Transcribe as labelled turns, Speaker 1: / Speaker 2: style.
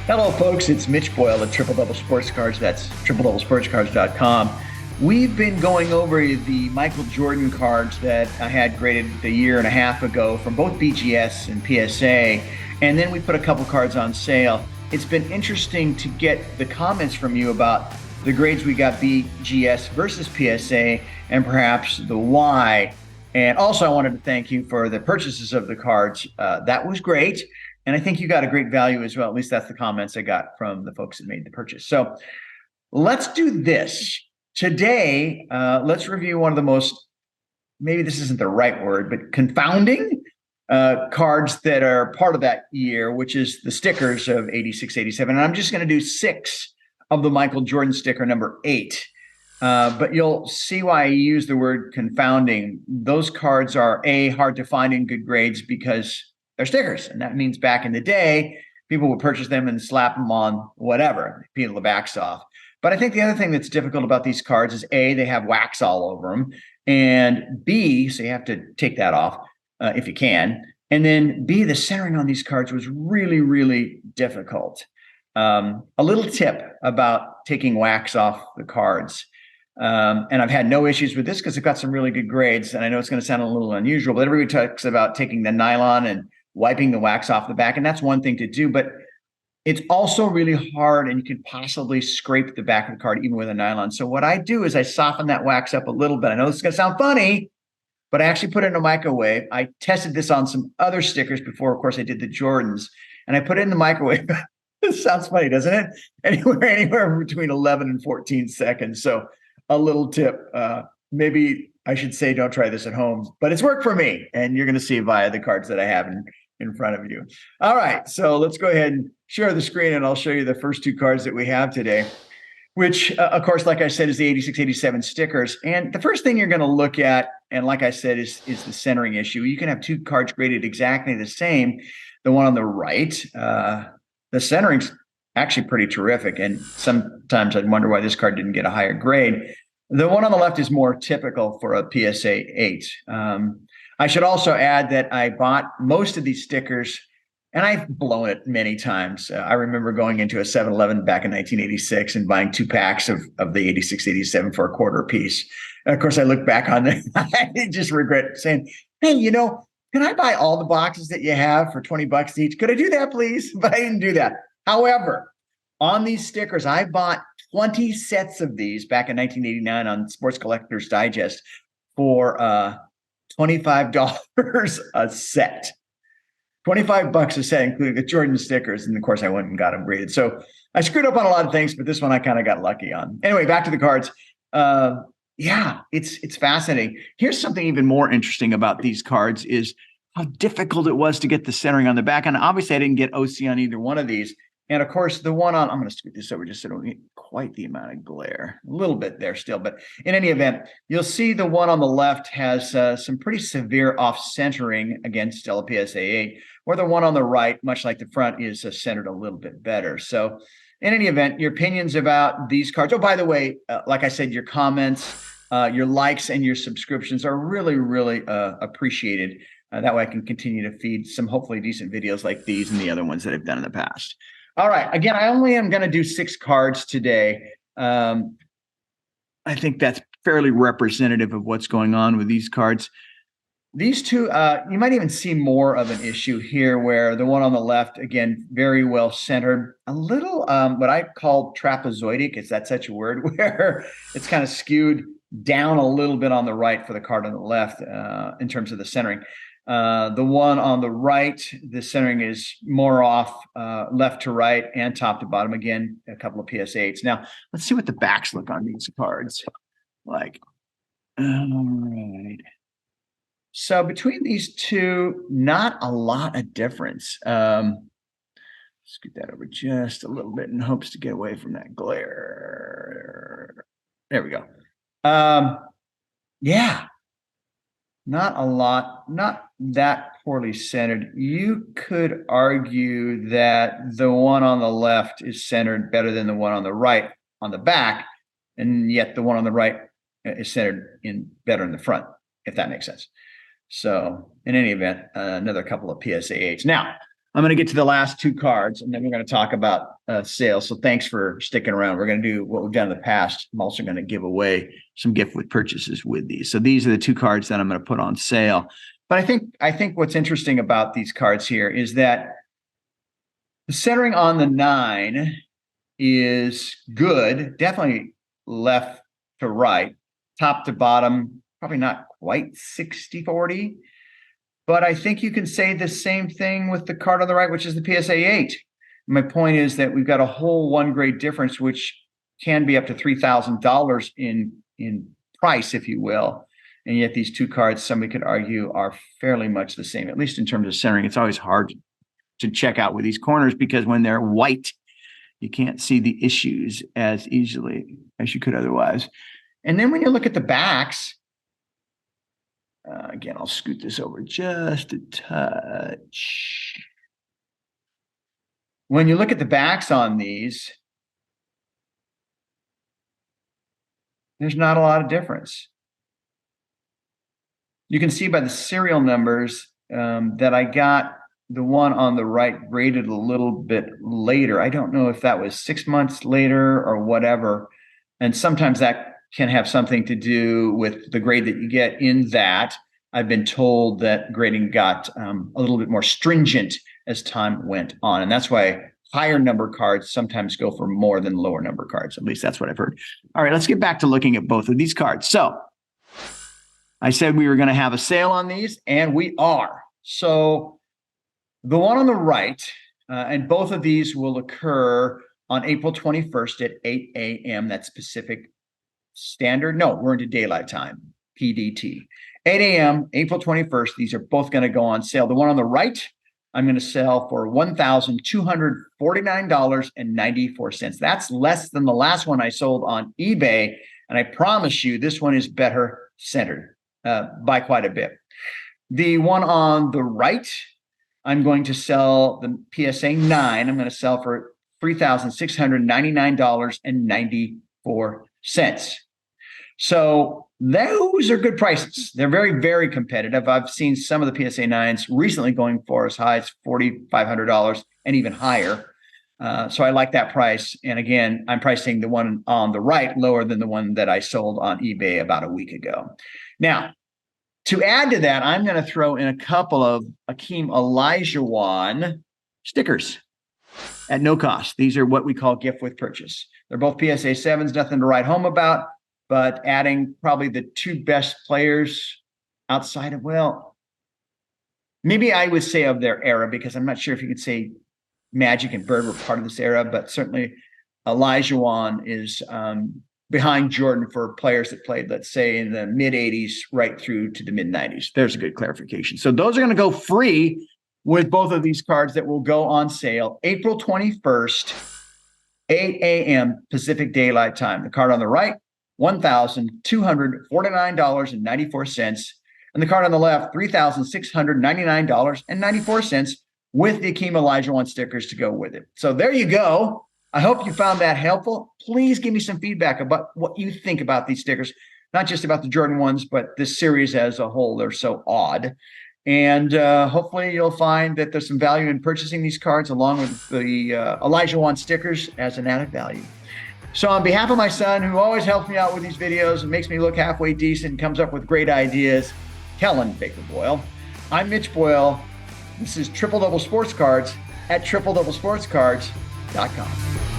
Speaker 1: Hello, folks. It's Mitch Boyle at Triple Double Sports Cards. That's tripledouble-sportscards.com. We've been going over the Michael Jordan cards that I had graded a year and a half ago from both BGS and PSA, and then we put a couple cards on sale. It's been interesting to get the comments from you about the grades we got BGS versus PSA and perhaps the why. And also, I wanted to thank you for the purchases of the cards. That was great. And I think you got a great value as well. At least that's the comments I got from the folks that made the purchase. So let's do this. Today, let's review one of the most, maybe this isn't the right word, but confounding cards that are part of that year, which is the stickers of 86, 87. And I'm just going to do 6 of the Michael Jordan sticker number 8. But you'll see why I use the word confounding. Those cards are hard to find in good grades because they're stickers. And that means back in the day, people would purchase them and slap them on whatever, peel the backs off. But I think the other thing that's difficult about these cards is A, they have wax all over them, and B, so you have to take that off if you can. And then B, the centering on these cards was really, really difficult. A little tip about taking wax off the cards. And I've had no issues with this because I've got some really good grades. And I know it's going to sound a little unusual, but everybody talks about taking the nylon and wiping the wax off the back. And that's one thing to do, but it's also really hard and you can possibly scrape the back of the card even with a nylon. So what I do is I soften that wax up a little bit. I know this is going to sound funny, but I actually put it in a microwave. I tested this on some other stickers before, of course, I did the Jordans, and I put it in the microwave. It sounds funny, doesn't it? Anywhere between 11 and 14 seconds. So a little tip, maybe I should say don't try this at home, but it's worked for me, and you're going to see via the cards that I have in front of you. All right, so let's go ahead and share the screen, and I'll show you the first 2 cards that we have today, which, of course, like I said, is the 86, 87 stickers. And the first thing you're going to look at, and like I said, is the centering issue. You can have 2 cards graded exactly the same. The one on the right, the centering's actually pretty terrific, and sometimes I'd wonder why this card didn't get a higher grade. The one on the left is more typical for a PSA 8. I should also add that I bought most of these stickers, and I've blown it many times. I remember going into a 7-Eleven back in 1986 and buying 2 packs of the 86, 87 for a quarter a piece. And of course, I look back on it, I just regret saying, hey, can I buy all the boxes that you have for $20 each? Could I do that, please? But I didn't do that. However, on these stickers, I bought 20 sets of these back in 1989 on Sports Collector's Digest for $25 a set. $25 a set, including the Jordan stickers. And of course, I went and got them graded. So I screwed up on a lot of things, but this one I kind of got lucky on. Anyway, back to the cards. Yeah, it's fascinating. Here's something even more interesting about these cards is how difficult it was to get the centering on the back. And obviously, I didn't get OC on either one of these. And of course, the one on, I'm going to scoot this over just so I don't get quite the amount of glare. A little bit there still. But in any event, you'll see the one on the left has some pretty severe off-centering, again, still a PSA 8, where the one on the right, much like the front, is centered a little bit better. So in any event, your opinions about these cards. Oh, by the way, like I said, your comments, your likes, and your subscriptions are really, really appreciated. That way I can continue to feed some hopefully decent videos like these and the other ones that I've done in the past. All right. Again, I only am going to do 6 cards today. I think that's fairly representative of what's going on with these cards. These 2, you might even see more of an issue here where the one on the left, again, very well centered, a little what I call trapezoidic. Is that such a word? Where it's kind of skewed down a little bit on the right for the card on the left in terms of the centering. The one on the right, the centering is more off left to right and top to bottom. Again, a couple of PSA8s. Now, let's see what the backs look on these cards like. All right. So between these 2, not a lot of difference. Scoot that over just a little bit in hopes to get away from that glare. There we go. Yeah. Not a lot, not that poorly centered. You could argue that the one on the left is centered better than the one on the right on the back, and yet the one on the right is centered better in the front, if that makes sense. So in any event, another couple of PSA8s. Now, I'm going to get to the last two cards, and then we're going to talk about sales. So thanks for sticking around. We're going to do what we've done in the past. I'm also going to give away some gift with purchases with these. So these are the two cards that I'm going to put on sale. But I think what's interesting about these cards here is that the centering on the 9 is good, definitely left to right, top to bottom, probably not quite 60-40. But I think you can say the same thing with the card on the right, which is the PSA 8. My point is that we've got a whole 1 grade difference, which can be up to $3,000 in price, if you will. And yet these two cards, somebody could argue, are fairly much the same, at least in terms of centering. It's always hard to check out with these corners because when they're white, you can't see the issues as easily as you could otherwise. And then when you look at the backs, again, I'll scoot this over just a touch. When you look at the backs on these, there's not a lot of difference. You can see by the serial numbers that I got the one on the right graded a little bit later. I don't know if that was 6 months later or whatever. And sometimes that can have something to do with the grade that you get in that. I've been told that grading got a little bit more stringent as time went on. And that's why higher number cards sometimes go for more than lower number cards. At least that's what I've heard. All right, let's get back to looking at both of these cards. So I said we were going to have a sale on these, and we are. So the one on the right, and both of these will occur on April 21st at 8 a.m. That's Pacific Standard. No, we're into daylight time, PDT. 8 a.m., April 21st. These are both going to go on sale. The one on the right, I'm going to sell for $1,249.94. That's less than the last one I sold on eBay. And I promise you, this one is better centered by quite a bit. The one on the right, I'm going to sell the PSA 9. I'm going to sell for $3,699.94. So those are good prices. They're very, very competitive. I've seen some of the PSA 9s recently going for as high as $4,500 and even higher. So I like that price. And again, I'm pricing the one on the right lower than the one that I sold on eBay about a week ago. Now, to add to that, I'm going to throw in a couple of Akeem Olajuwon stickers at no cost. These are what we call gift with purchase. They're both PSA 7s, nothing to write home about, but adding probably the two best players outside of, well, maybe I would say of their era, because I'm not sure if you could say Magic and Bird were part of this era, but certainly Olajuwon is behind Jordan for players that played, let's say, in the mid-'80s right through to the mid-'90s. There's a good clarification. So those are going to go free with both of these cards that will go on sale April 21st, 8 a.m. Pacific Daylight Time. The card on the right, $1,249.94. And the card on the left, $3,699.94 with the Akeem Olajuwon stickers to go with it. So there you go. I hope you found that helpful. Please give me some feedback about what you think about these stickers, not just about the Jordan ones, but this series as a whole. They're so odd. And hopefully you'll find that there's some value in purchasing these cards along with the Olajuwon stickers as an added value. So on behalf of my son, who always helps me out with these videos and makes me look halfway decent and comes up with great ideas, Kellen Baker Boyle, I'm Mitch Boyle. This is Triple Double Sports Cards at tripledoublesportscards.com.